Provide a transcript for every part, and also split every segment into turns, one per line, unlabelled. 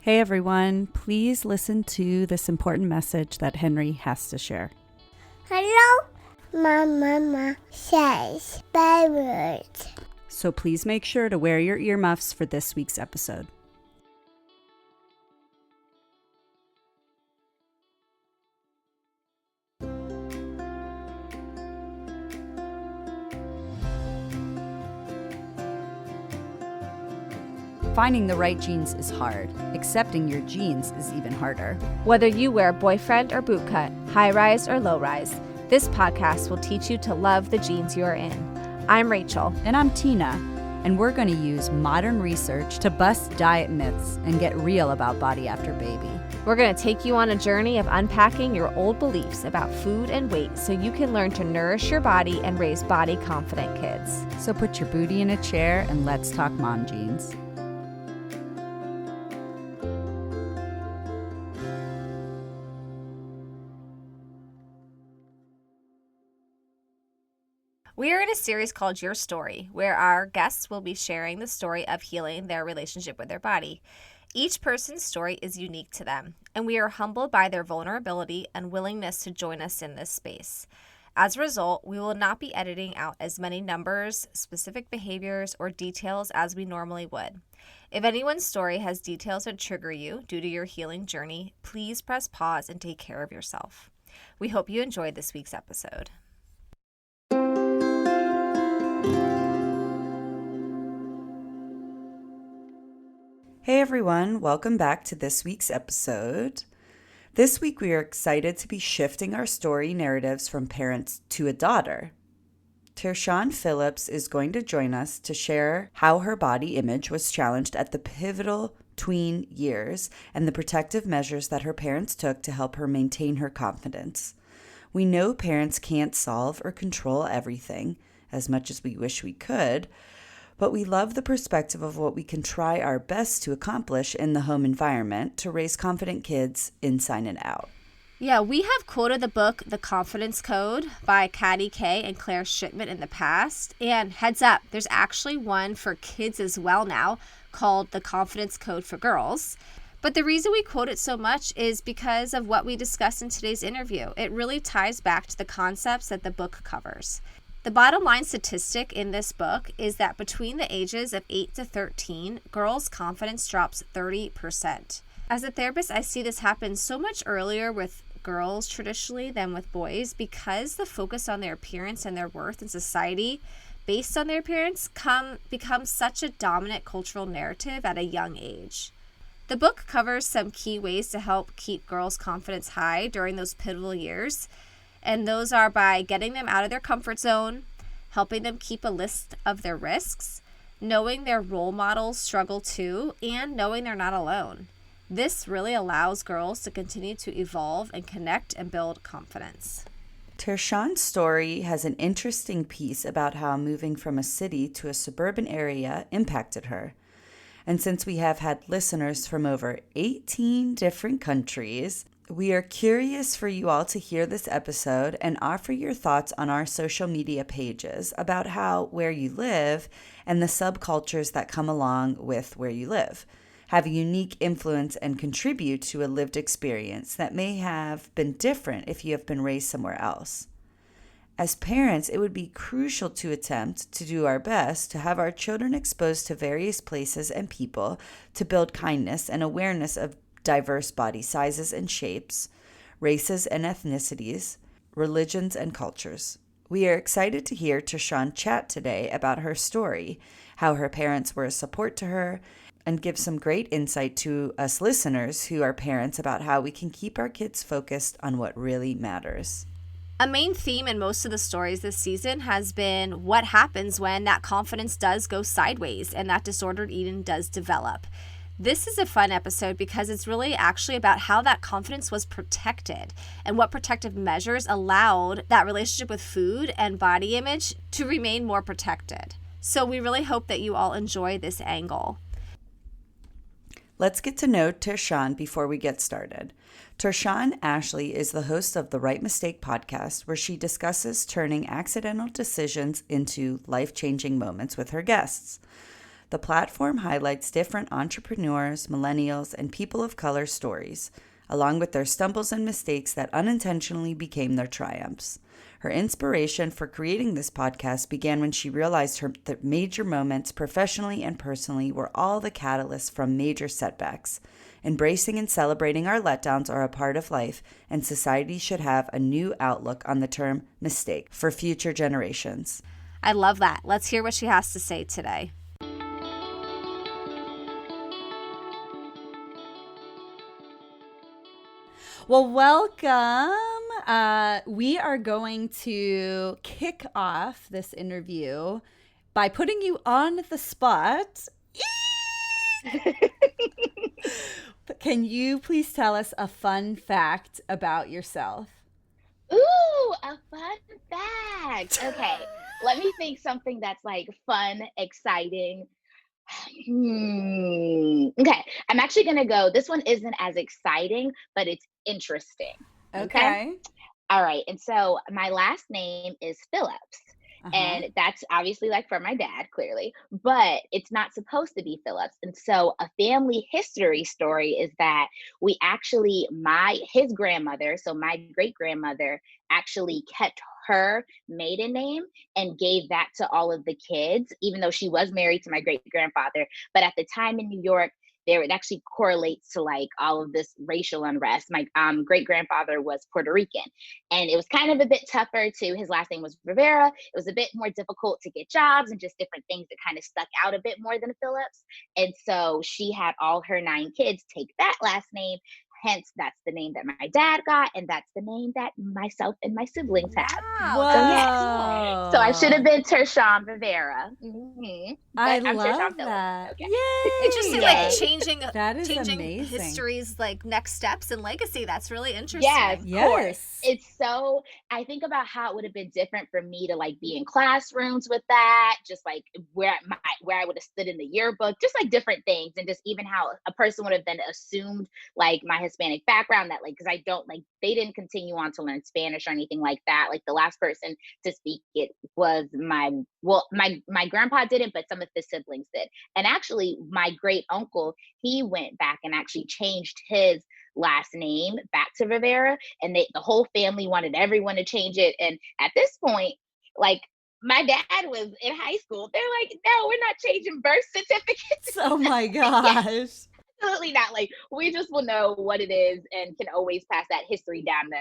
Hey everyone, please listen to this important message that Henry has to share.
Hello, my mama says bad words.
So please make sure to wear your earmuffs for this week's episode. Finding the right jeans is hard. Accepting your jeans is even harder.
Whether you wear boyfriend or boot cut, high rise or low rise, this podcast will teach you to love the jeans you're in. I'm Rachel.
And I'm Tina, and we're going to use modern research to bust diet myths and get real about body after baby.
We're going to take you on a journey of unpacking your old beliefs about food and weight so you can learn to nourish your body and raise body-confident kids.
So put your booty in a chair and let's talk mom jeans.
We are in a series called Your Story, where our guests will be sharing the story of healing their relationship with their body. Each person's story is unique to them, and we are humbled by their vulnerability and willingness to join us in this space. As a result, we will not be editing out as many numbers, specific behaviors, or details as we normally would. If anyone's story has details that trigger you due to your healing journey, please press pause and take care of yourself. We hope you enjoyed this week's episode.
Hey everyone, welcome back to this week's episode. This week we are excited to be shifting our story narratives from parents to a daughter. Tershone Phillips is going to join us to share how her body image was challenged at the pivotal tween years and the protective measures that her parents took to help her maintain her confidence. We know parents can't solve or control everything, as much as we wish we could, but we love the perspective of what we can try our best to accomplish in the home environment to raise confident kids inside and out.
Yeah, we have quoted the book The Confidence Code by Katty Kay and Claire Shipman in the past. And heads up, there's actually one for kids as well now called The Confidence Code for Girls. But the reason we quote it so much is because of what we discussed in today's interview. It really ties back to the concepts that the book covers. The bottom line statistic in this book is that between the ages of 8 to 13, girls' confidence drops 30%. As a therapist, I see this happen so much earlier with girls traditionally than with boys because the focus on their appearance and their worth in society based on their appearance becomes such a dominant cultural narrative at a young age. The book covers some key ways to help keep girls' confidence high during those pivotal years. And those are by getting them out of their comfort zone, helping them keep a list of their risks, knowing their role models struggle too, and knowing they're not alone. This really allows girls to continue to evolve and connect and build confidence.
Tershone's story has an interesting piece about how moving from a city to a suburban area impacted her. And since we have had listeners from over 18 different countries, we are curious for you all to hear this episode and offer your thoughts on our social media pages about how where you live and the subcultures that come along with where you live have a unique influence and contribute to a lived experience that may have been different if you have been raised somewhere else. As parents, it would be crucial to attempt to do our best to have our children exposed to various places and people to build kindness and awareness of diverse body sizes and shapes, races and ethnicities, religions and cultures. We are excited to hear Tershone chat today about her story, how her parents were a support to her, and give some great insight to us listeners who are parents about how we can keep our kids focused on what really matters.
A main theme in most of the stories this season has been what happens when that confidence does go sideways and that disordered eating does develop. This is a fun episode because it's really actually about how that confidence was protected and what protective measures allowed that relationship with food and body image to remain more protected. So we really hope that you all enjoy this angle.
Let's get to know Tershone before we get started. Tershone Ashley is the host of the Right Mistake podcast, where she discusses turning accidental decisions into life-changing moments with her guests. The platform highlights different entrepreneurs, millennials, and people of color stories, along with their stumbles and mistakes that unintentionally became their triumphs. Her inspiration for creating this podcast began when she realized that major moments, professionally and personally, were all the catalysts from major setbacks. Embracing and celebrating our letdowns are a part of life, and society should have a new outlook on the term mistake for future generations.
I love that. Let's hear what she has to say today. Well, welcome. We are going to kick off this interview by putting you on the spot. Can you please tell us a fun fact about yourself?
Ooh, a fun fact. Okay, let me think something that's like fun, exciting. Okay, I'm actually gonna go. This one isn't as exciting, but it's interesting. Okay. All right. And so my last name is Phillips. And that's obviously like from my dad, clearly, but it's not supposed to be Phillips. And so a family history story is that we actually, his grandmother, so my great grandmother, actually kept her maiden name and gave that to all of the kids, even though she was married to my great grandfather. But at the time in New York, there it actually correlates to like all of this racial unrest. My great grandfather was Puerto Rican, and it was kind of a bit tougher to, his last name was Rivera. It was a bit more difficult to get jobs and just different things that kind of stuck out a bit more than Phillips. And so she had all her 9 kids take that last name. Hence, that's the name that my dad got, and that's the name that myself and my siblings have.
Wow,
So yes, so I should have been Tershone Rivera.
I
I'm
love
Tershone
that.
Phillips. Okay.
Yay!
Interesting, like
That is
changing
amazing.
history's like next steps and legacy. That's really interesting.
Yes, of
Yes.
course. It's so, I think about how it would have been different for me to like be in classrooms with that, just like where I would have stood in the yearbook, just like different things, and just even how a person would have then assumed like my Hispanic background, that like, because I don't like, they didn't continue on to learn Spanish or anything like that. Like the last person to speak it was my grandpa didn't, but some of his siblings did. And actually my great uncle, he went back and actually changed his last name back to Rivera, and the whole family wanted everyone to change it. And at this point, like my dad was in high school, they're like, no, we're not changing birth certificates.
Oh my gosh.
Absolutely not. Like we just will know what it is and can always pass that history down to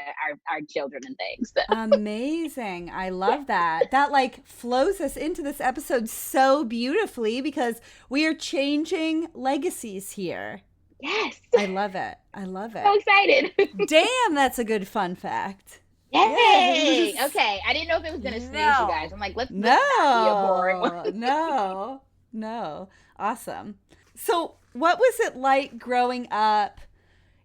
our children and things. So.
Amazing. I love that. That like flows us into this episode so beautifully because we are changing legacies here.
Yes.
I love it. I love it.
So excited.
Damn, that's a good fun fact.
Yay!
Yes.
Okay. I didn't know if it was gonna snooze you guys. I'm like, let's
No.
not be a boring one.
No. Awesome. So what was it like growing up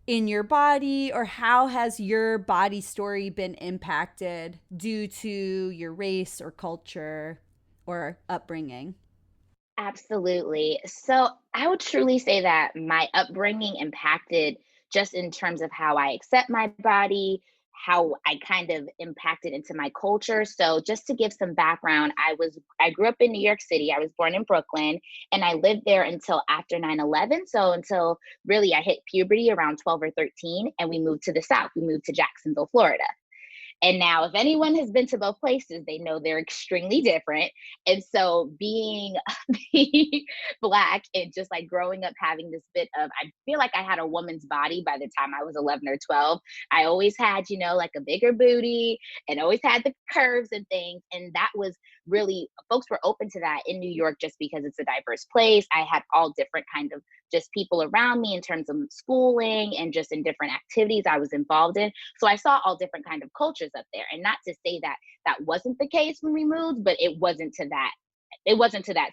in your body, or how has your body story been impacted due to your race or culture or upbringing?
Absolutely. So I would truly say that my upbringing impacted just in terms of how I accept my body, how I kind of impacted into my culture. So just to give some background, I grew up in New York City. I was born in Brooklyn, and I lived there until after 9/11. So until really I hit puberty around 12 or 13, and we moved to the South. We moved to Jacksonville, Florida. And now, if anyone has been to both places, they know they're extremely different. And so, being Black and just like growing up having this bit of, I feel like I had a woman's body by the time I was 11 or 12. I always had, like a bigger booty and always had the curves and things. And that was really, folks were open to that in New York just because it's a diverse place. I had all different kind of just people around me in terms of schooling and just in different activities I was involved in. So I saw all different kind of cultures up there. And not to say that that wasn't the case when we moved, but it wasn't to that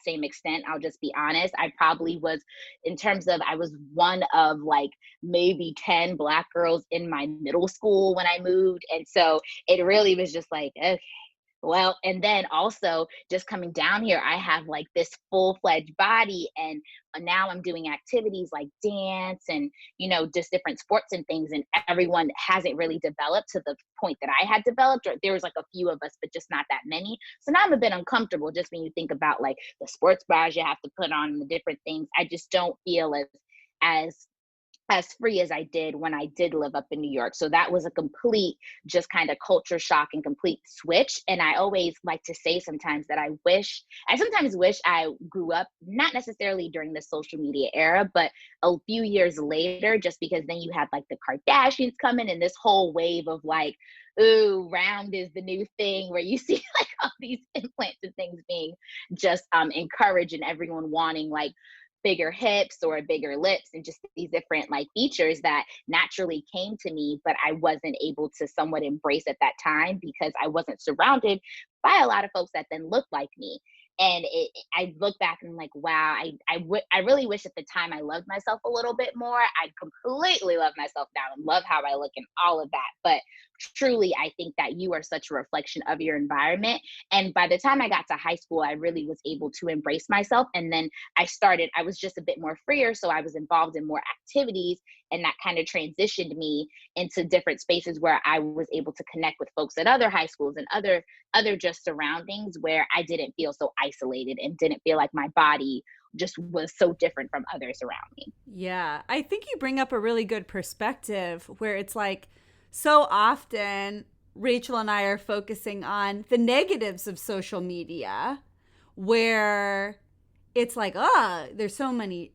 same extent. I'll just be honest. I probably was, in terms of, I was one of like maybe 10 Black girls in my middle school when I moved. And so it really was just like, okay, Well, and then also just coming down here, I have like this full-fledged body, and now I'm doing activities like dance and, just different sports and things. And everyone hasn't really developed to the point that I had developed, or there was like a few of us, but just not that many. So now I'm a bit uncomfortable just when you think about like the sports bras you have to put on and the different things. I just don't feel as as free as I did when I did live up in New York. So that was a complete just kind of culture shock and complete switch. And I always like to say sometimes that I sometimes wish I grew up, not necessarily during the social media era, but a few years later, just because then you had like the Kardashians coming and this whole wave of like, ooh, round is the new thing, where you see like all these implants and things being just encouraged, and everyone wanting like bigger hips or bigger lips and just these different like features that naturally came to me, but I wasn't able to somewhat embrace at that time because I wasn't surrounded by a lot of folks that then looked like me. And I look back and I'm like, wow, I really wish at the time I loved myself a little bit more. I completely love myself now and love how I look and all of that. But truly, I think that you are such a reflection of your environment. And by the time I got to high school, I really was able to embrace myself. And then I was just a bit more freer. So I was involved in more activities, and that kind of transitioned me into different spaces where I was able to connect with folks at other high schools and other just surroundings, where I didn't feel so isolated and didn't feel like my body just was so different from others around me.
Yeah, I think you bring up a really good perspective where it's like so often Rachel and I are focusing on the negatives of social media, where it's like, oh, there's so many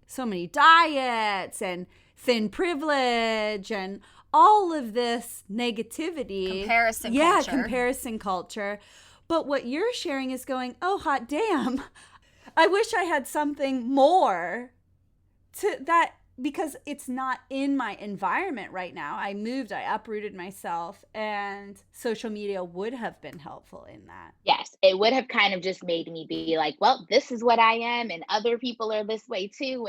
diets and thin privilege and all of this negativity.
Comparison
Yeah,
culture.
comparison culture. But what you're sharing is going, oh, hot damn. I wish I had something more to that, because it's not in my environment right now. I moved, I uprooted myself, and social media would have been helpful in that.
Yes, it would have kind of just made me be like, well, this is what I am, and other people are this way too.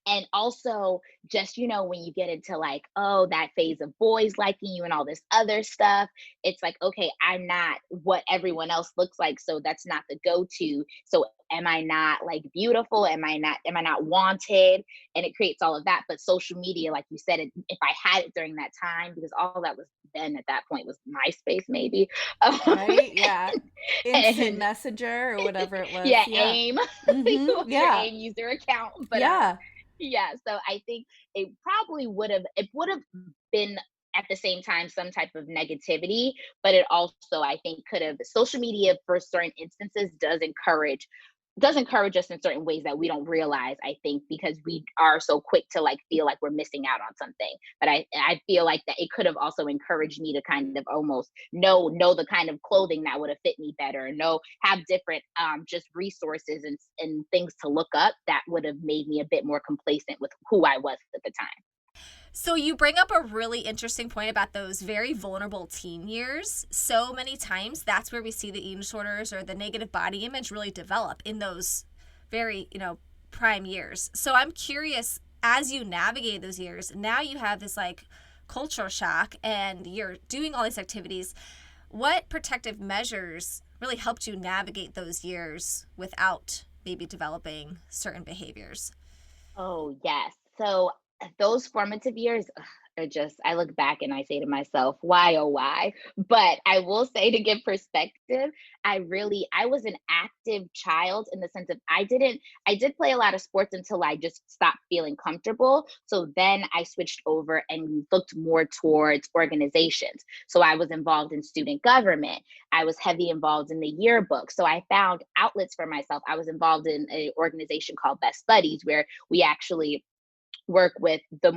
And also just, when you get into like, oh, that phase of boys liking you and all this other stuff, it's like, okay, I'm not what everyone else looks like, so that's not the go-to. So am I not like beautiful? Am I not wanted? And it creates all of that. But social media, like you said, if I had it during that time, because all that was then at that point was MySpace maybe.
Right? Yeah. Instant
And
messenger or whatever it was.
yeah,
Yeah.
AIM,
Mm-hmm.
your
Yeah.
AIM user account. But
Yeah.
yeah, so I think it would have been at the same time some type of negativity, but it also, I think, could have social media for certain instances does encourage us in certain ways that we don't realize, I think, because we are so quick to like feel like we're missing out on something. But I feel like that it could have also encouraged me to kind of almost know the kind of clothing that would have fit me better, have different just resources and things to look up that would have made me a bit more complacent with who I was at the time.
So you bring up a really interesting point about those very vulnerable teen years. So many times that's where we see the eating disorders or the negative body image really develop, in those very, prime years. So I'm curious, as you navigate those years, now you have this like cultural shock and you're doing all these activities. What protective measures really helped you navigate those years without maybe developing certain behaviors?
Oh, yes. So those formative years are just, I look back and I say to myself, why, oh, why? But I will say, to give perspective, I was an active child in the sense of I did play a lot of sports until I just stopped feeling comfortable. So then I switched over and looked more towards organizations. So I was involved in student government. I was heavy involved in the yearbook. So I found outlets for myself. I was involved in an organization called Best Buddies, where we actually work with the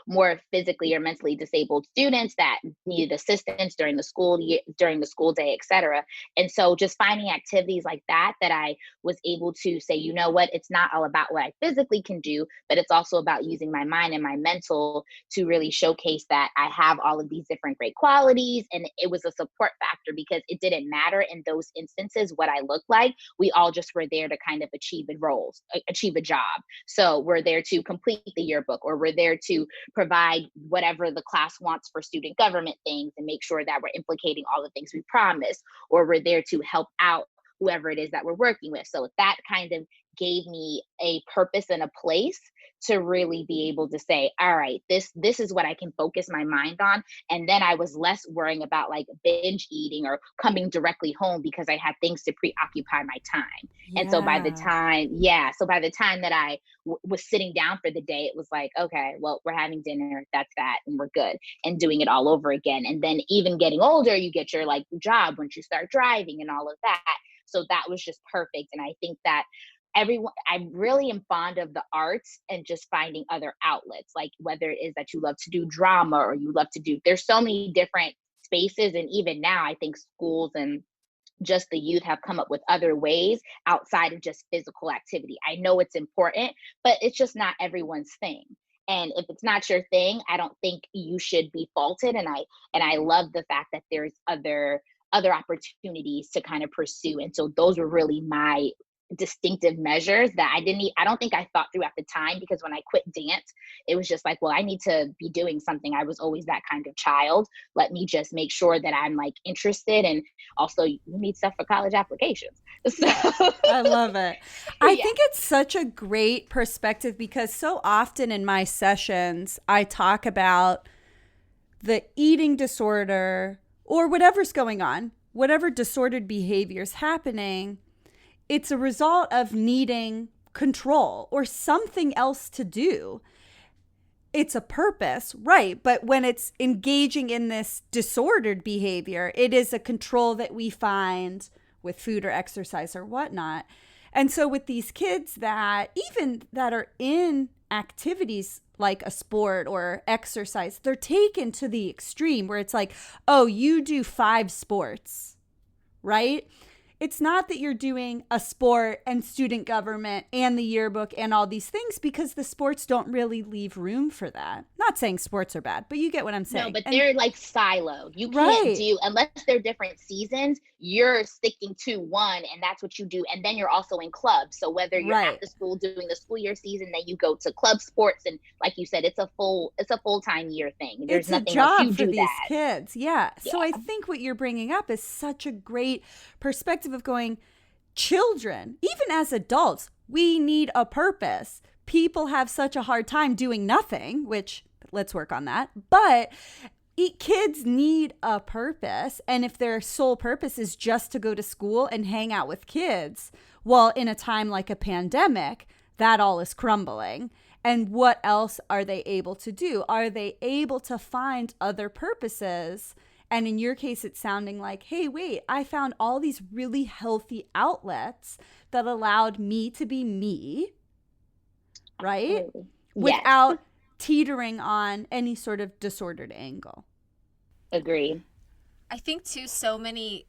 more physically or mentally disabled students that needed assistance during the school year, during the school day, etc. And so just finding activities like that I was able to say, you know what, it's not all about what I physically can do, but it's also about using my mind and my mental to really showcase that I have all of these different great qualities. And it was a support factor, because it didn't matter in those instances what I looked like. We all just were there to kind of achieve a job. So we're there to complete the yearbook, or we're there to provide whatever the class wants for student government things and make sure that we're implicating all the things we promised, or we're there to help out whoever it is that we're working with. So that kind of gave me a purpose and a place to really be able to say, all right, this is what I can focus my mind on. And then I was less worrying about like binge eating or coming directly home because I had things to preoccupy my time. And so by the time that I was sitting down for the day, it was like, okay, well, we're having dinner, that's that, and we're good, and doing it all over again. And then even getting older, you get your like job once you start driving and all of that. So that was just perfect. And I think that I really am fond of the arts and just finding other outlets, like whether it is that you love to do drama or you love to do, there's so many different spaces. And even now, I think schools and just the youth have come up with other ways outside of just physical activity. I know it's important, but it's just not everyone's thing. And if it's not your thing, I don't think you should be faulted. And I love the fact that there's other opportunities to kind of pursue. And so those were really my distinctive measures that I don't think I thought through at the time, because when I quit dance, it was just like, well, I need to be doing something. I was always that kind of child. Let me just make sure that I'm like interested. And also you need stuff for college applications. So
I love it. I think it's such a great perspective, because so often in my sessions, I talk about the eating disorder or whatever's going on, whatever disordered behavior is happening. It's a result of needing control or something else to do. It's a purpose, right? But when it's engaging in this disordered behavior, it is a control that we find with food or exercise or whatnot. And so with these kids that are in activities like a sport or exercise, they're taken to the extreme where it's like, oh, you do 5 sports, right? It's not that you're doing a sport and student government and the yearbook and all these things, because the sports don't really leave room for that. Not saying sports are bad, but you get what I'm saying.
No, but they're like siloed. You can't do, unless they're different seasons, you're sticking to one and that's what you do. And then you're also in clubs. So whether you're at the school doing the school year season, then you go to club sports. And like you said, it's a full-time year thing. There's nothing else you do
for these kids. Yeah. So I think what you're bringing up is such a great perspective of going, children, even as adults, we need a purpose. People have such a hard time doing nothing, which let's work on that. But kids need a purpose. And if their sole purpose is just to go to school and hang out with kids, well, in a time like a pandemic, that all is crumbling. And what else are they able to do? Are they able to find other purposes? And in your case, it's sounding like, hey, wait, I found all these really healthy outlets that allowed me to be me, right?
Absolutely.
Without teetering on any sort of disordered angle.
Agreed.
I think too, so many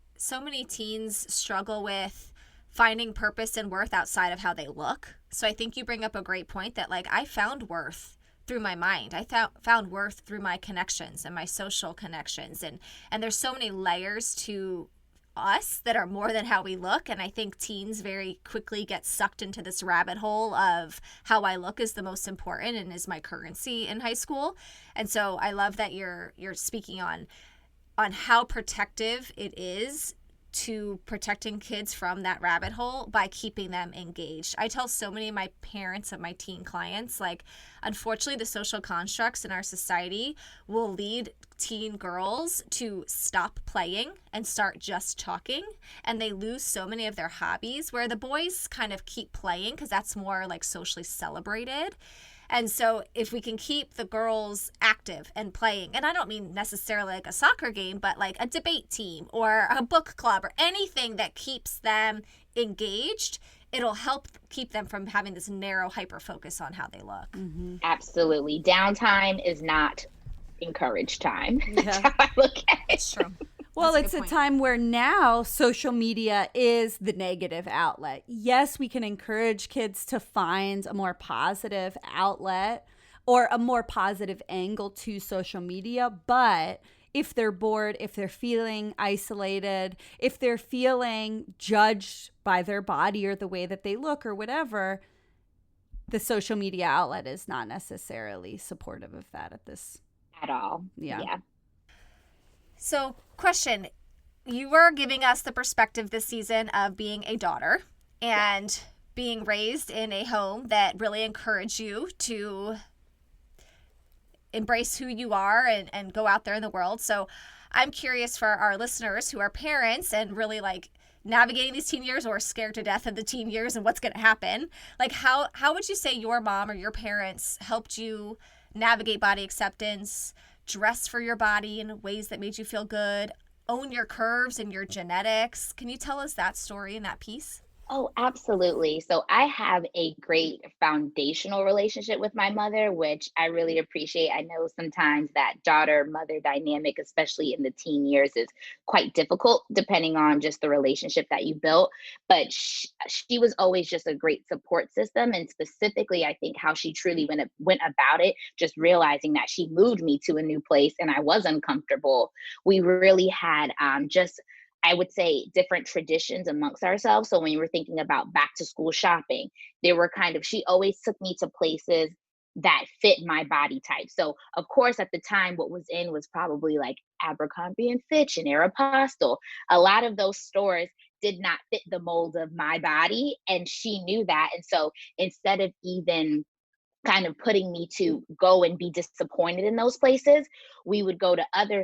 teens struggle with finding purpose and worth outside of how they look. So I think you bring up a great point that like I found worth through my mind. I found worth through my connections and my social connections. And there's so many layers to us that are more than how we look. And I think teens very quickly get sucked into this rabbit hole of how I look is the most important and is my currency in high school. And so I love that you're speaking on how protective it is to protecting kids from that rabbit hole by keeping them engaged. I tell so many of my parents of my teen clients, like, unfortunately, the social constructs in our society will lead teen girls to stop playing and start just talking, and they lose so many of their hobbies, where the boys kind of keep playing because that's more like socially celebrated. And so if we can keep the girls active and playing, and I don't mean necessarily like a soccer game, but like a debate team or a book club or anything that keeps them engaged, it'll help keep them from having this narrow hyper focus on how they look.
Mm-hmm. Absolutely. Downtime is not encouraged time.
Yeah.
That's how I look at it.
It's true.
Well, it's a time where now social media is the negative outlet. Yes, we can encourage kids to find a more positive outlet or a more positive angle to social media. But if they're bored, if they're feeling isolated, if they're feeling judged by their body or the way that they look or whatever, the social media outlet is not necessarily supportive of that at this.
At all.
Yeah.
Yeah.
So, question. You were giving us the perspective this season of being a daughter and being raised in a home that really encouraged you to embrace who you are and go out there in the world. So I'm curious for our listeners who are parents and really like navigating these teen years or scared to death of the teen years and what's going to happen. Like how would you say your mom or your parents helped you navigate body acceptance, dress for your body in ways that made you feel good, own your curves and your genetics? Can you tell us that story and that piece?
Oh, absolutely. So I have a great foundational relationship with my mother, which I really appreciate. I know sometimes that daughter mother dynamic, especially in the teen years, is quite difficult depending on just the relationship that you built. But she was always just a great support system. And specifically, I think how she truly went about it, just realizing that she moved me to a new place and I was uncomfortable. We really had just I would say different traditions amongst ourselves. So when you were thinking about back to school shopping, there were she always took me to places that fit my body type. So of course at the time what was in was probably like Abercrombie and Fitch and Aeropostale. A lot of those stores did not fit the mold of my body and she knew that. And so instead of even kind of putting me to go and be disappointed in those places, we would go to other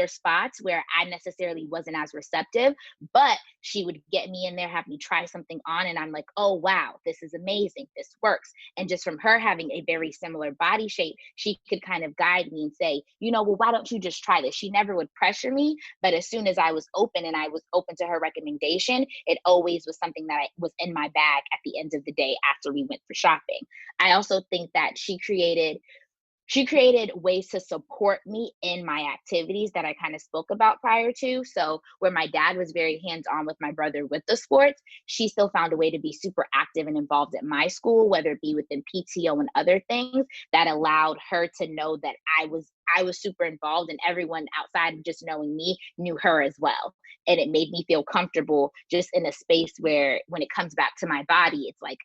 spots where I necessarily wasn't as receptive, but she would get me in there, have me try something on, and I'm like, oh wow, this is amazing, this works. And just from her having a very similar body shape, she could kind of guide me and say, well, why don't you just try this? She never would pressure me, but as soon as I was open and I was open to her recommendation, it always was something that was in my bag at the end of the day after we went for shopping. I also think that she created ways to support me in my activities that I kind of spoke about prior to. So where my dad was very hands-on with my brother with the sports, she still found a way to be super active and involved at my school, whether it be within PTO and other things that allowed her to know that I was super involved and everyone outside of just knowing me knew her as well. And it made me feel comfortable just in a space where when it comes back to my body, it's like,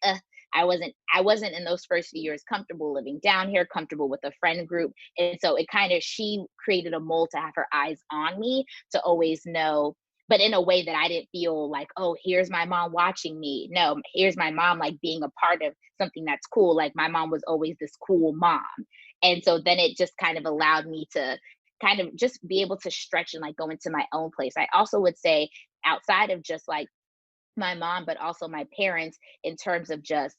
I wasn't in those first few years comfortable living down here, comfortable with a friend group. And so she created a mold to have her eyes on me to always know, but in a way that I didn't feel like, oh, here's my mom watching me. No, here's my mom like being a part of something that's cool. Like my mom was always this cool mom. And so then it just kind of allowed me to kind of just be able to stretch and like go into my own place. I also would say outside of just like my mom, but also my parents in terms of just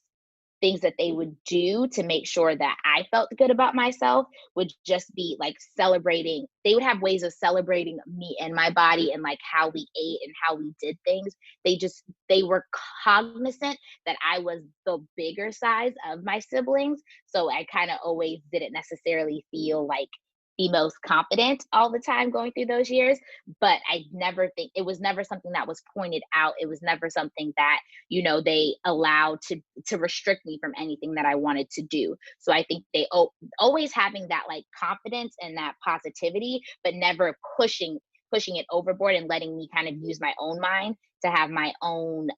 things that they would do to make sure that I felt good about myself would just be like celebrating. They would have ways of celebrating me and my body and like how we ate and how we did things. They were cognizant that I was the bigger size of my siblings. So I kind of always didn't necessarily feel like the most confident all the time going through those years, but I never think it was never something that was pointed out. It was never something that, they allowed to restrict me from anything that I wanted to do. So I think they always having that like confidence and that positivity, but never pushing it overboard and letting me kind of use my own mind to have my own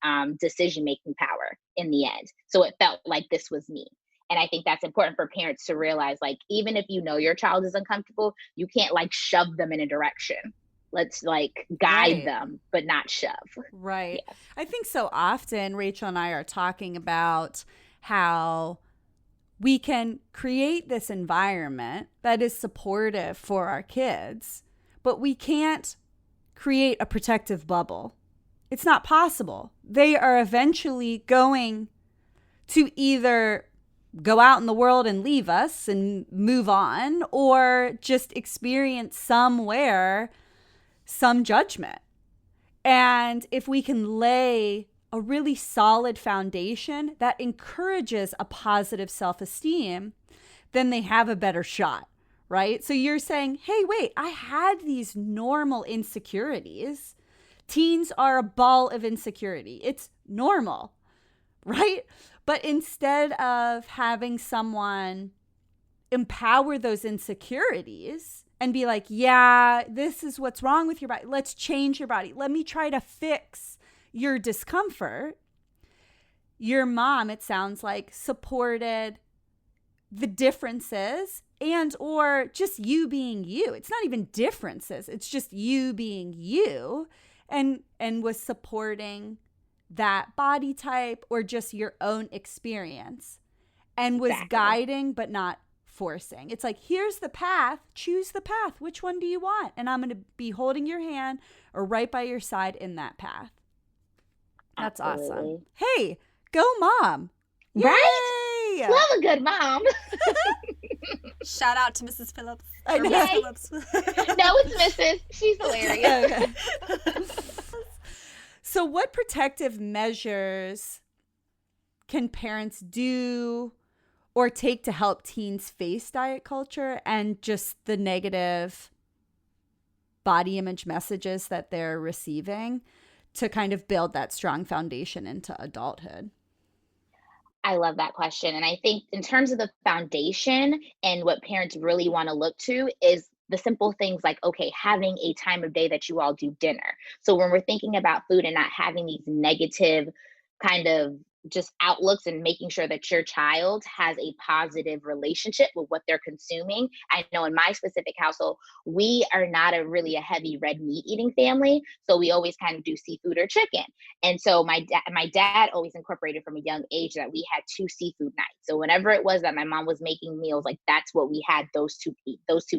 decision making power in the end. So it felt like this was me. And I think that's important for parents to realize, like, even if your child is uncomfortable, you can't like shove them in a direction. Let's like guide
Right.
them, but not shove.
Right.
Yeah.
I think so often Rachel and I are talking about how we can create this environment that is supportive for our kids, but we can't create a protective bubble. It's not possible. They are eventually going to either go out in the world and leave us and move on, or just experience somewhere some judgment. And if we can lay a really solid foundation that encourages a positive self-esteem, then they have a better shot, right? So you're saying, hey, wait, I had these normal insecurities. Teens are a ball of insecurity. It's normal, right? But instead of having someone empower those insecurities and be like, yeah, this is what's wrong with your body. Let's change your body. Let me try to fix your discomfort. your mom, it sounds like, supported the differences and or just you being you. It's not even differences. It's just you being you, and was supporting that body type or just your own experience, and was
Exactly.
guiding but not forcing. It's like, here's the path, choose the path. Which one do you want? And I'm going to be holding your hand or right by your side in that path. That's awesome.
Absolutely.
Hey, go mom.
Right?
Yay!
Love a good mom.
Shout out to Mrs. Phillips.
I
Or
know.
Miss
Yay.
Phillips.
No, it's Mrs. She's hilarious.
Okay. So what protective measures can parents do or take to help teens face diet culture and just the negative body image messages that they're receiving to kind of build that strong foundation into adulthood?
I love that question. And I think in terms of the foundation and what parents really want to look to is the simple things like, okay, having a time of day that you all do dinner. So when we're thinking about food and not having these negative kind of just outlooks and making sure that your child has a positive relationship with what they're consuming. I know in my specific household, we are not a heavy red meat eating family. So we always kind of do seafood or chicken. And so my dad always incorporated from a young age that we had two seafood nights. So whenever it was that my mom was making meals, like that's what we had those two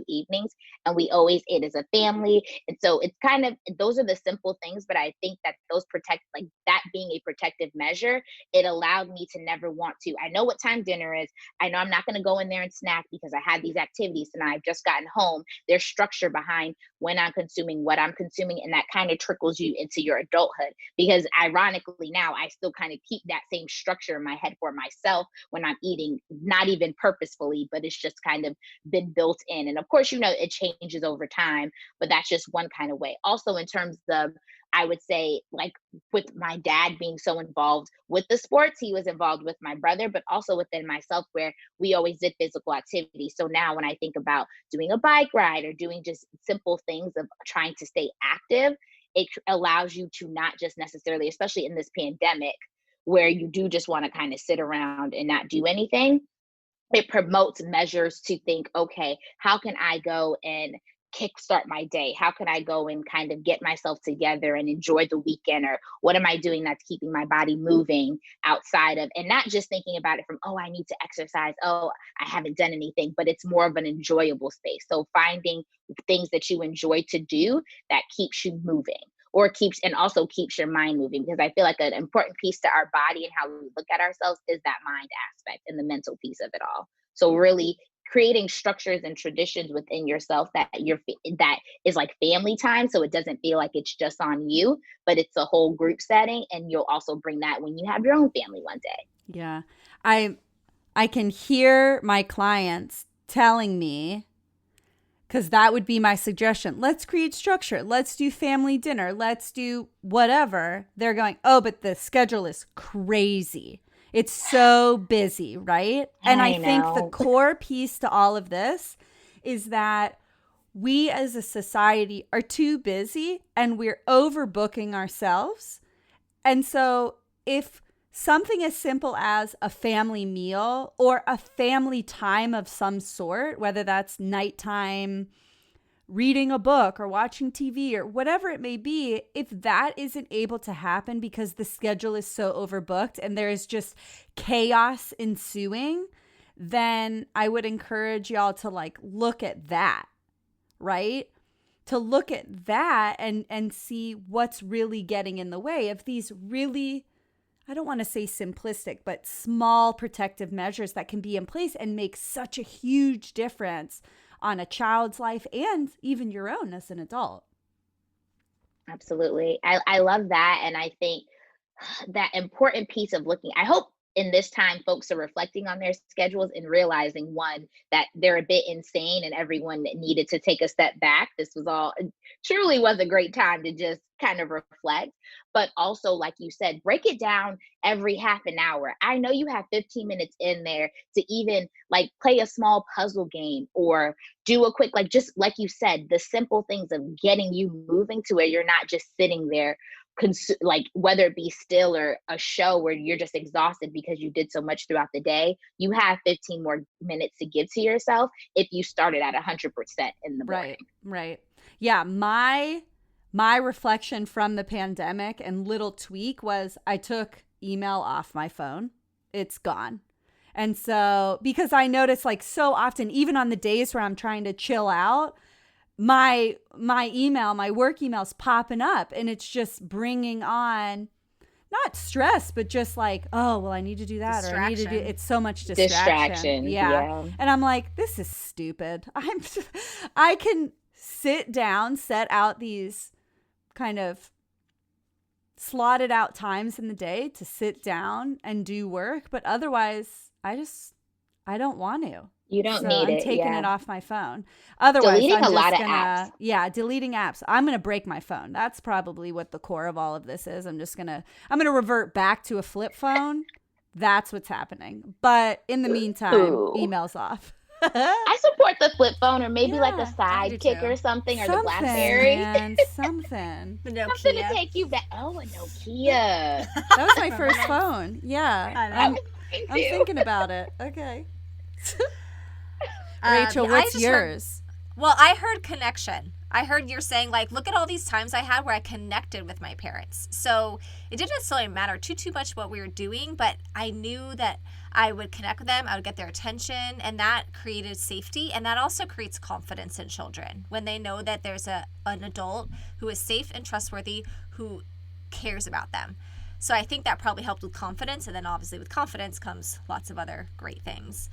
evenings, and we always ate as a family. And so it's kind of those are the simple things, but I think that those protect like that being a protective measure, it allowed me to never want to. I know what time dinner is. I know I'm not going to go in there and snack because I had these activities tonight. I've just gotten home. There's structure behind when I'm consuming, what I'm consuming, and that kind of trickles you into your adulthood. Because ironically, now I still kind of keep that same structure in my head for myself when I'm eating, not even purposefully, but it's just kind of been built in. And of course, it changes over time, but that's just one kind of way. Also, in terms of, I would say, like with my dad being so involved with the sports, he was involved with my brother, but also within myself, where we always did physical activity. So now when I think about doing a bike ride or doing just simple things of trying to stay active, it allows you to not just necessarily, especially in this pandemic, where you do just want to kind of sit around and not do anything. It promotes measures to think, okay, how can I go and kickstart my day? How can I go and kind of get myself together and enjoy the weekend? Or what am I doing that's keeping my body moving outside of, and not just thinking about it from, oh, I need to exercise. Oh, I haven't done anything, but it's more of an enjoyable space. So finding things that you enjoy to do that keeps you moving or keeps and also keeps your mind moving, because I feel like an important piece to our body and how we look at ourselves is that mind aspect and the mental piece of it all. So really creating structures and traditions within yourself that is like family time, so it doesn't feel like it's just on you, but it's a whole group setting, and you'll also bring that when you have your own family one day.
Yeah. I can hear my clients telling me, because that would be my suggestion. Let's create structure. Let's do family dinner. Let's do whatever. They're going, oh, but the schedule is crazy. It's so busy, right? And I
I
think the
know.
core piece to all of this is that we as a society are too busy and we're overbooking ourselves. And so if something as simple as a family meal or a family time of some sort, whether that's nighttime reading a book or watching TV or whatever it may be, if that isn't able to happen because the schedule is so overbooked and there is just chaos ensuing, then I would encourage y'all to like look at that, right? To look at that and see what's really getting in the way of these really, I don't want to say simplistic, but small protective measures that can be in place and make such a huge difference on a child's life and even your own as an adult.
Absolutely. I love that. And I think that important piece of looking, I hope in this time folks are reflecting on their schedules and realizing, one, that they're a bit insane and everyone needed to take a step back. This was all truly was a great time to just kind of reflect, but also, like you said, break it down every half an hour. I know you have 15 minutes in there to even like play a small puzzle game or do a quick, like just like you said, the simple things of getting you moving to where you're not just sitting there like whether it be still or a show where you're just exhausted because you did so much throughout the day, you have 15 more minutes to give to yourself if you started at 100% in the morning.
Right. Yeah, my reflection from the pandemic and little tweak was I took email off my phone. It's gone. And so, because I notice like so often, even on the days where I'm trying to chill out, my email, my work email's popping up, and it's just bringing on not stress, but just like, oh, well, I need to do that, or I need to do. It's so much distraction. Yeah. And I'm like, this is stupid. I can sit down, set out these kind of slotted out times in the day to sit down and do work, but otherwise, I don't want to.
You don't
So
need
I'm
it.
taking it off my phone. Otherwise,
deleting
I'm
a
just
lot of
gonna,
apps.
Yeah, deleting apps. I'm gonna break my phone. That's probably what the core of all of this is. I'm gonna revert back to a flip phone. That's what's happening. But in the meantime, emails off.
I support the flip phone, or maybe like a
I do
Sidekick
too.
or something, or the BlackBerry.
Man, something.
The
Something to
Nokia.
take you back. Oh, a Nokia.
That was my first phone. Yeah,
I know.
I'm thinking about it. Okay. Rachel,
I
what's
just heard-
yours?
Well, I heard connection. I heard you're saying, like, look at all these times I had where I connected with my parents. So it didn't necessarily matter too much what we were doing, but I knew that I would connect with them. I would get their attention, and that created safety. And that also creates confidence in children when they know that there's an adult who is safe and trustworthy, who cares about them. So I think that probably helped with confidence. And then obviously with confidence comes lots of other great things.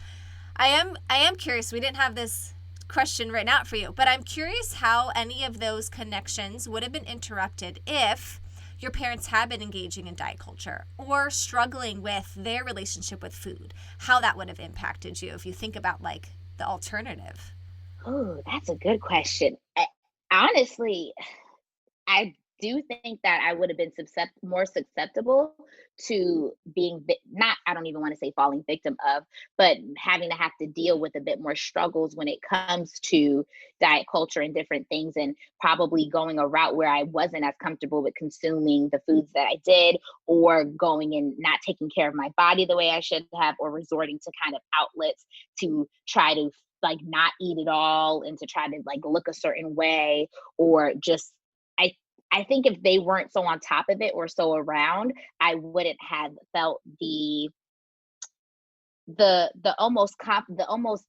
I am curious. We didn't have this question written out for you, but I'm curious how any of those connections would have been interrupted if your parents had been engaging in diet culture or struggling with their relationship with food, how that would have impacted you if you think about like the alternative.
Oh, that's a good question. Honestly, I do think that I would have been more susceptible to being not, I don't even want to say falling victim of, but having to have to deal with a bit more struggles when it comes to diet culture and different things, and probably going a route where I wasn't as comfortable with consuming the foods that I did, or going and not taking care of my body the way I should have, or resorting to kind of outlets to try to like not eat it all and to try to like look a certain way, or just I think if they weren't so on top of it or so around, I wouldn't have felt the almost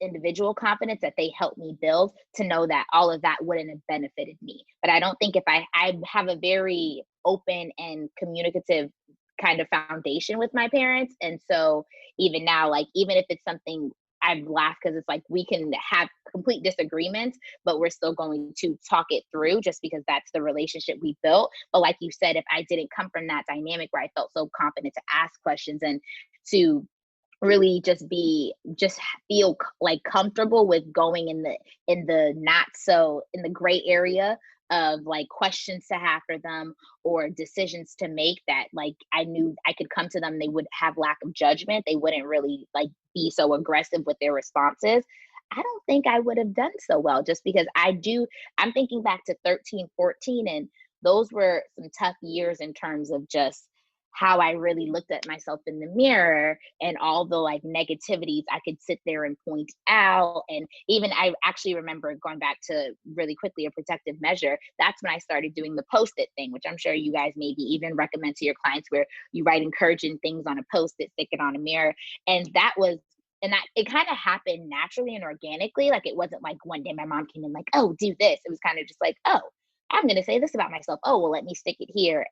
individual confidence that they helped me build, to know that all of that wouldn't have benefited me. But I don't think if I have a very open and communicative kind of foundation with my parents, and so even now, like even if it's something, I've laughed because it's like we can have complete disagreements, but we're still going to talk it through, just because that's the relationship we built. But like you said, if I didn't come from that dynamic where I felt so confident to ask questions and to really just feel like comfortable with going in the not so in the gray area of like questions to have for them or decisions to make, that like I knew I could come to them, they would have lack of judgment, they wouldn't really like be so aggressive with their responses, I don't think I would have done so well, just because I'm thinking back to 13, 14, and those were some tough years in terms of just how I really looked at myself in the mirror, and all the like negativities I could sit there and point out. And even I actually remember going back to really quickly a protective measure. That's when I started doing the Post-it thing, which I'm sure you guys maybe even recommend to your clients, where you write encouraging things on a Post-it, stick it on a mirror. And that it kind of happened naturally and organically. Like it wasn't like one day my mom came in like, oh, do this. It was kind of just like, oh, I'm going to say this about myself. Oh, well, let me stick it here.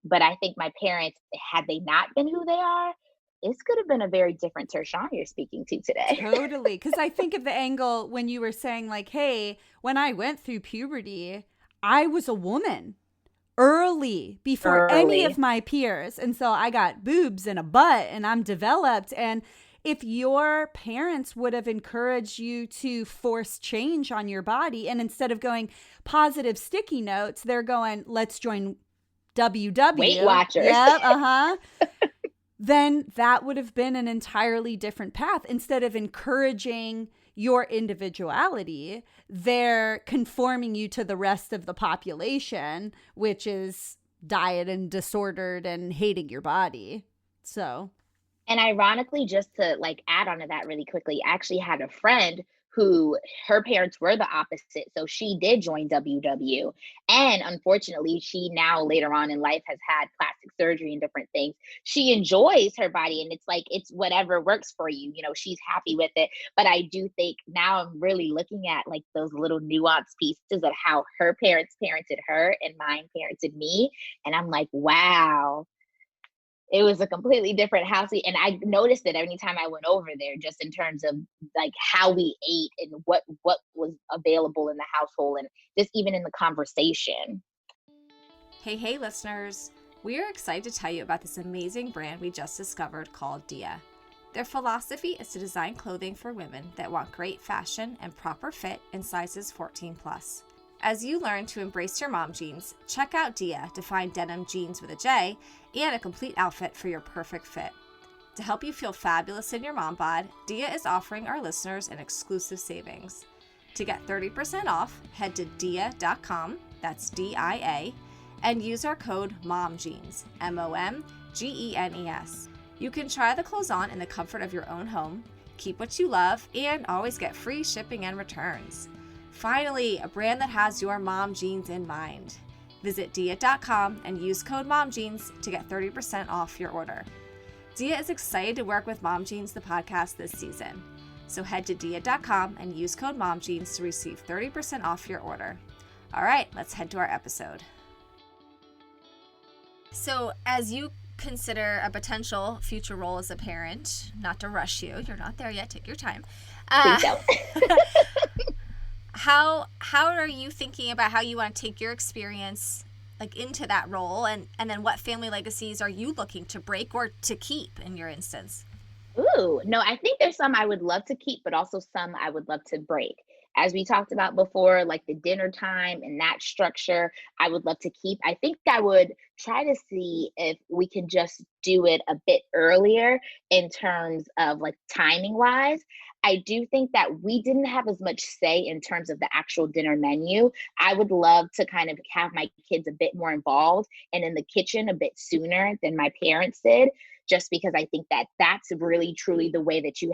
But I think my parents, had they not been who they are, this could have been a very different Tershone you're speaking to today.
Totally. Because I think of the angle when you were saying like, hey, when I went through puberty, I was a woman early before any of my peers. And so I got boobs and a butt and I'm developed. And if your parents would have encouraged you to force change on your body, and instead of going positive sticky notes, they're going, let's join WW.
Weight Watchers.
Yep, then that would have been an entirely different path. Instead of encouraging your they're conforming you to the rest of the population, which is diet and disordered and hating your body. So,
And ironically, just to like add on to that really quickly, I actually had a friend who her parents were the opposite. So she did join WW. And unfortunately, she now later on in life has had plastic surgery and different things. She enjoys her body and it's like, it's whatever works for you. You know, she's happy with it. But I do think now I'm really looking at like those little nuanced pieces of how her parents parented her and mine parented me. And I'm like, wow, it was a completely different house. And I noticed it every time I went over there, just in terms of like how we ate and what was available in the household and just even in the conversation.
Hey, listeners. We are excited to tell you about this amazing brand we just discovered called Dia. Their philosophy is to design clothing for women that want great fashion and proper fit in sizes 14 plus. As you learn to embrace your mom jeans, check out Dia to find denim jeans with a J and a complete outfit for your perfect fit. To help you feel fabulous in your mom bod, Dia is offering our listeners an exclusive savings. To get 30% off, head to dia.com, that's DIA, and use our code MOMGENES, MOMGENES. You can try the clothes on in the comfort of your own home, keep what you love, and always get free shipping and returns. Finally, a brand that has your mom jeans in mind. Visit Dia.com and use code MOMJEANS to get 30% off your order. Dia is excited to work with Mom Jeans, the podcast, this season. So head to Dia.com and use code MOMJEANS to receive 30% off your order. All right, let's head to our episode. So as you consider a potential future role as a parent, not to rush you, you're not there yet, take your time.
Please don't.
How are you thinking about how you want to take your experience like into that role, and then what family legacies are you looking to break or to keep in your instance?
Ooh, no, I think there's some I would love to keep, but also some I would love to break. As we talked about before, like the dinner time and that structure, I would love to keep. I think I would try to see if we can just do it a bit earlier in terms of like timing wise. I do think that we didn't have as much say in terms of the actual dinner menu. I would love to kind of have my kids a bit more involved and in the kitchen a bit sooner than my parents did, just because I think that that's really truly the way that you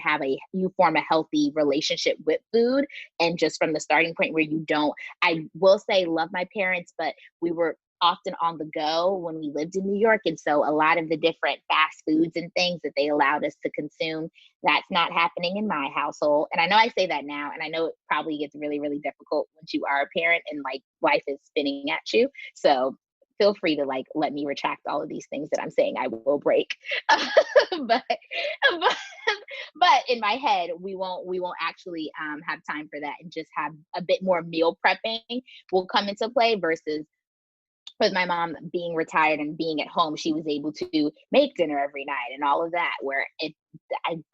form a healthy relationship with food. And just from the starting point where you don't, I will say love my parents, but we were often on the go when we lived in New York. And so a lot of the different fast foods and things that they allowed us to consume, that's not happening in my household. And I know I say that now, and I know it probably gets really, really difficult once you are a parent and like life is spinning at you. So feel free to like let me retract all of these things that I'm saying I will break. but, but in my head, we won't actually have time for that, and just have a bit more meal prepping will come into play versus with my mom being retired and being at home, she was able to make dinner every night and all of that, where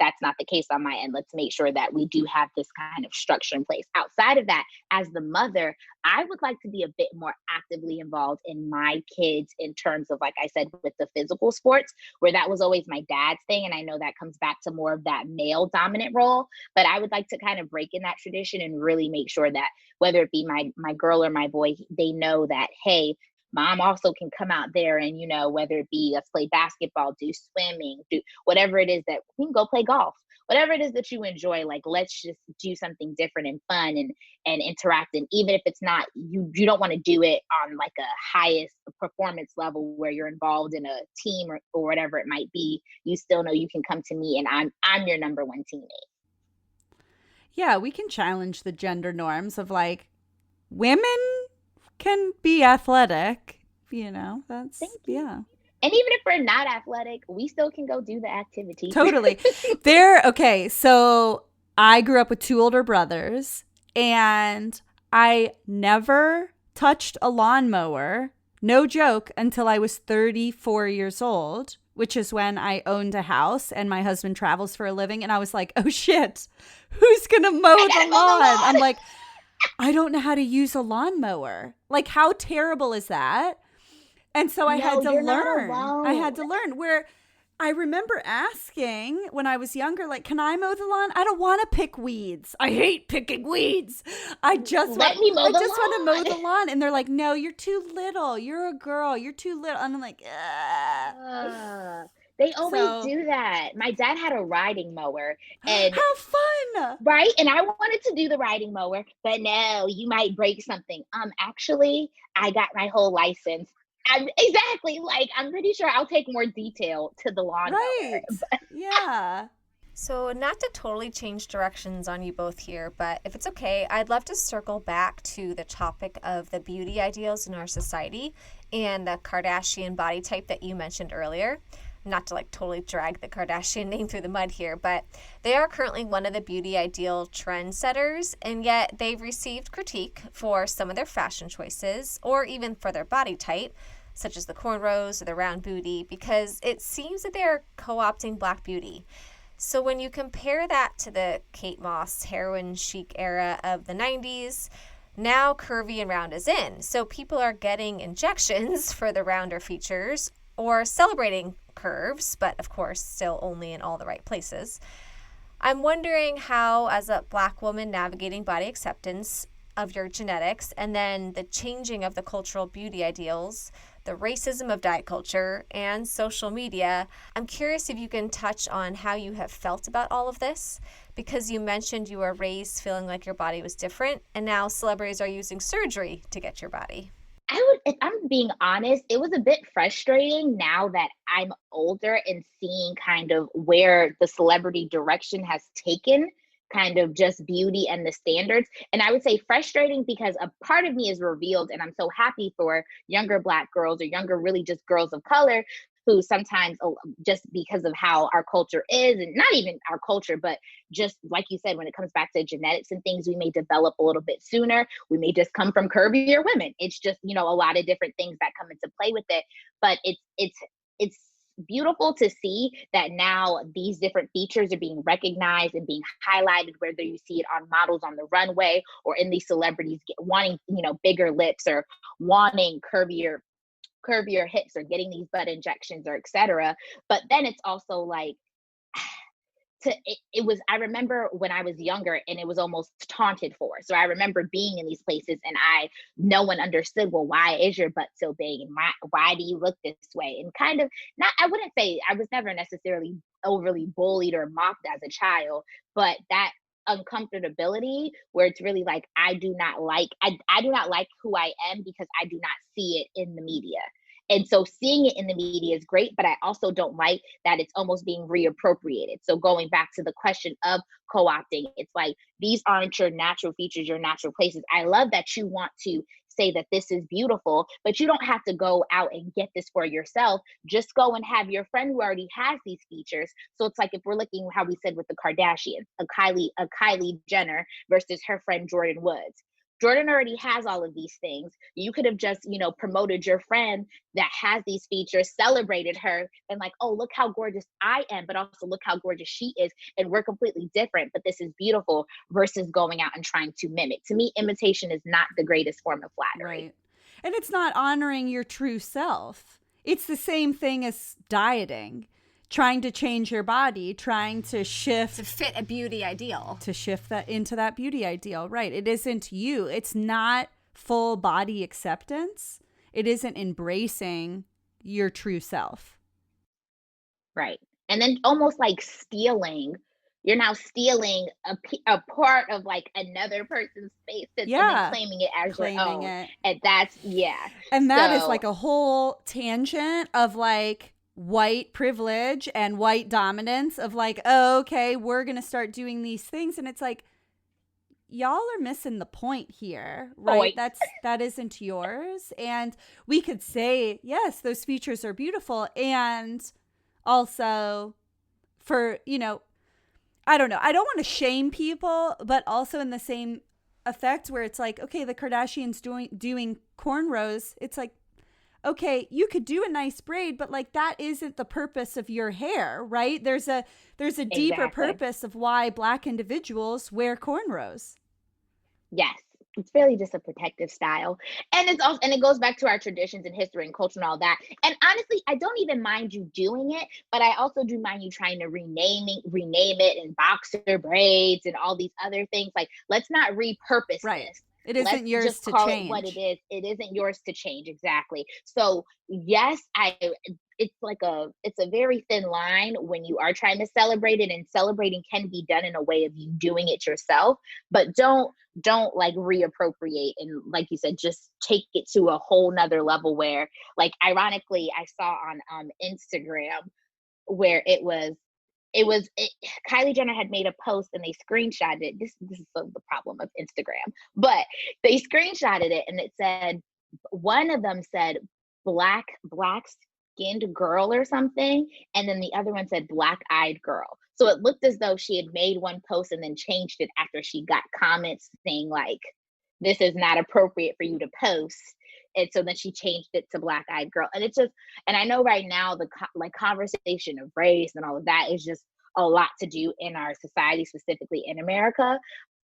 that's not the case on my end. Let's make sure that we do have this kind of structure in place. Outside of that, as the mother, I would like to be a bit more actively involved in my kids in terms of, like I said, with the physical sports, where that was always my dad's thing. And I know that comes back to more of that male dominant role, but I would like to kind of break in that tradition and really make sure that whether it be my girl or my boy, they know that, hey, mom also can come out there and, whether it be let's play basketball, do swimming, do whatever it is, that we can go play golf, whatever it is that you enjoy. Like, let's just do something different and fun and interact. And even if it's not, you don't want to do it on like a highest performance level where you're involved in a team or whatever it might be, you still know you can come to me and I'm your number one teammate.
Yeah, we can challenge the gender norms of like women can be athletic, that's yeah.
And even if we're not athletic, we still can go do the activity.
Totally. Okay, so I grew up with 2 older brothers, and I never touched a lawnmower, no joke, until I was 34 years old, which is when I owned a house and my husband travels for a living. And I was like, oh shit, who's gonna mow the lawn? I'm like, I don't know how to use a lawnmower. Like, how terrible is that? And so I had to learn. Where I remember asking when I was younger, like, can I mow the lawn? I don't want to pick weeds. I hate picking weeds. I just
Let
want
me mow
I
the
just want to mow
lawn.
the lawn. And they're like, no, you're too little. You're a girl. You're too little. And I'm like,
They always
So,
do that. My dad had a riding mower, and
how fun.
right, and I wanted to do the riding mower, but no, you might break something. Actually, I got my whole license. Exactly, like I'm pretty sure I'll take more detail to the lawnmower.
Right. Yeah.
So, not to totally change directions on you both here, but if it's okay, I'd love to circle back to the topic of the beauty ideals in our society and the Kardashian body type that you mentioned earlier. Not to like totally drag the Kardashian name through the mud here, but they are currently one of the beauty ideal trendsetters, and yet they've received critique for some of their fashion choices or even for their body type, such as the cornrows or the round booty, because it seems that they're co-opting Black beauty. So when you compare that to the Kate Moss heroin chic era of the 90s, now curvy and round is in. So people are getting injections for the rounder features or celebrating curves, but of course still only in all the right places. I'm wondering how, as a Black woman navigating body acceptance of your genetics and then the changing of the cultural beauty ideals, the racism of diet culture, and social media, I'm curious if you can touch on how you have felt about all of this, because you mentioned you were raised feeling like your body was different, and now celebrities are using surgery to get your body.
If I'm being honest, it was a bit frustrating now that I'm older and seeing kind of where the celebrity direction has taken kind of just beauty and the standards. And I would say frustrating because a part of me is revealed, and I'm so happy for younger Black girls or younger, really just girls of color who sometimes, just because of how our culture is, and not even our culture, but just like you said, when it comes back to genetics and things, we may develop a little bit sooner. We may just come from curvier women. It's just, a lot of different things that come into play with it. But it's beautiful to see that now these different features are being recognized and being highlighted, whether you see it on models on the runway or in these celebrities wanting, bigger lips or wanting curvier hips or getting these butt injections or etc. But then it's also like it was, I remember when I was younger and it was almost taunted for. So I remember being in these places and no one understood, well, why is your butt so big and why do you look this way? And kind of, not, I wouldn't say, I was never necessarily overly bullied or mocked as a child, but that uncomfortability where it's really like I do not like who I am because I do not see it in the media. And so seeing it in the media is great, but I also don't like that it's almost being reappropriated. So going back to the question of co-opting, it's like, these aren't your natural features, your natural places. I love that you want to say that this is beautiful, but you don't have to go out and get this for yourself. Just go and have your friend who already has these features. So it's like, if we're looking how we said with the Kardashians, a Kylie Jenner versus her friend Jordan Woods. Jordan already has all of these things. You could have just, promoted your friend that has these features, celebrated her, and like, oh, look how gorgeous I am, but also look how gorgeous she is. And we're completely different, but this is beautiful, versus going out and trying to mimic. To me, imitation is not the greatest form of flattery.
Right. And it's not honoring your true self. It's the same thing as dieting. Trying to change your body, trying to shift
To fit a beauty ideal.
to shift that into that beauty ideal. Right. It isn't you. It's not full body acceptance. It isn't embracing your true self.
Right. And then almost like you're now stealing a part of like another person's space and then claiming it as your own. And that's,
And that is like a whole tangent of like white privilege and white dominance of like, oh, okay, we're going to start doing these things. And it's like, y'all are missing the point here, right? That isn't yours. And we could say, yes, those features are beautiful. And also for, I don't know. I don't want to shame people, but also in the same effect where it's like, okay, the Kardashians doing cornrows. It's like, okay, you could do a nice braid, but like that isn't the purpose of your hair, right? There's a deeper purpose of why Black individuals wear cornrows.
Yes. it's really just a protective style. And it's also, and it goes back to our traditions and history and culture and all that. And honestly, I don't even mind you doing it, but I also do mind you trying to rename it in boxer braids and all these other things. Like, let's not repurpose
Right.
this.
It
Let's
isn't yours
just
to
call
change.
it what it is. It isn't yours to change. Exactly. So yes, it's a very thin line when you are trying to celebrate it, and celebrating can be done in a way of you doing it yourself, but don't like reappropriate and, like you said, just take it to a whole nother level where, like, ironically, I saw on Instagram where Kylie Jenner had made a post and they screenshotted it. This is the problem of Instagram, but they screenshotted it and it said, one of them said black skinned girl or something, and then the other one said black eyed girl. So it looked as though she had made one post and then changed it after she got comments saying like, this is not appropriate for you to post. And so then she changed it to black eyed girl. And it's just, and I know right now the conversation of race and all of that is just a lot to do in our society, specifically in America.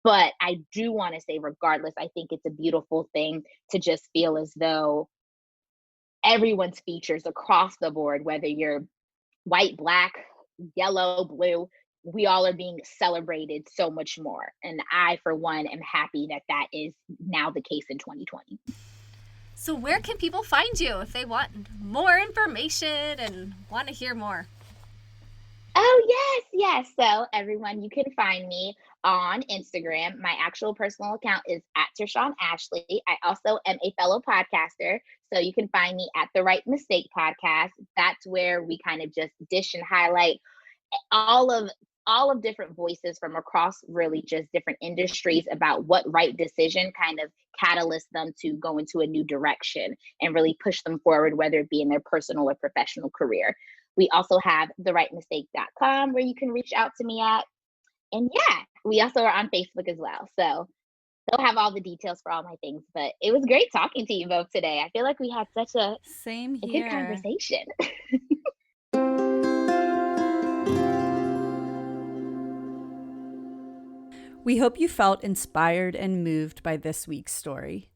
But I do want to say, regardless, I think it's a beautiful thing to just feel as though everyone's features across the board, whether you're white, black, yellow, blue, we all are being celebrated so much more. And I, for one, am happy that that is now the case in 2020.
So where can people find you if they want more information and want to hear more?
Oh, yes. So everyone, you can find me on Instagram. My actual personal account is at Tershone Ashley. I also am a fellow podcaster. So you can find me at The Right Mistake Podcast. That's where we kind of just dish and highlight all of different voices from across really just different industries about what right decision kind of catalysts them to go into a new direction and really push them forward, whether it be in their personal or professional career. We also have therightmistake.com where you can reach out to me at. And yeah, we also are on Facebook as well. So they'll have all the details for all my things. But it was great talking to you both today. I feel like we had such a good conversation.
We hope you felt inspired and moved by this week's story.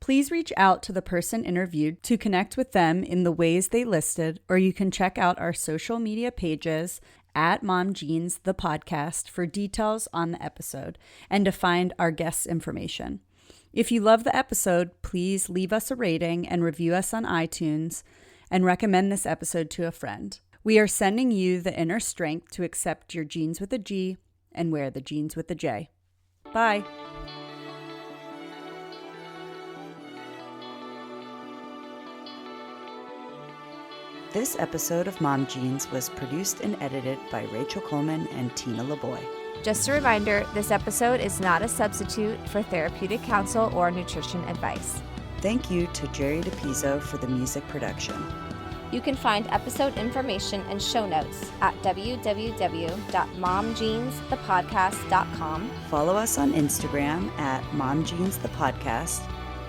Please reach out to the person interviewed to connect with them in the ways they listed, or you can check out our social media pages at Mom Jeans the podcast for details on the episode and to find our guests' information. If you love the episode, please leave us a rating and review us on iTunes and recommend this episode to a friend. We are sending you the inner strength to accept your jeans with a G and wear the jeans with a J. Bye.
This episode of Mom Jeans was produced and edited by Rachel Coleman and Tina LeBoy.
Just a reminder, this episode is not a substitute for therapeutic counsel or nutrition advice.
Thank you to Jerry DePizzo for the music production.
You can find episode information and show notes at www.momjeansthepodcast.com.
Follow us on Instagram at Mom Jeans the Podcast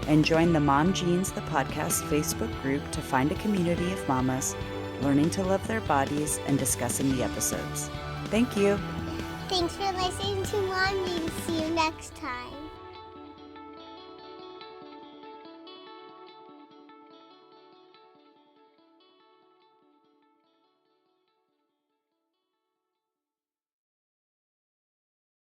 and join the Mom Jeans the Podcast Facebook group to find a community of mamas learning to love their bodies and discussing the episodes. Thank you.
Thanks for listening to Mom Jeans. See you next time.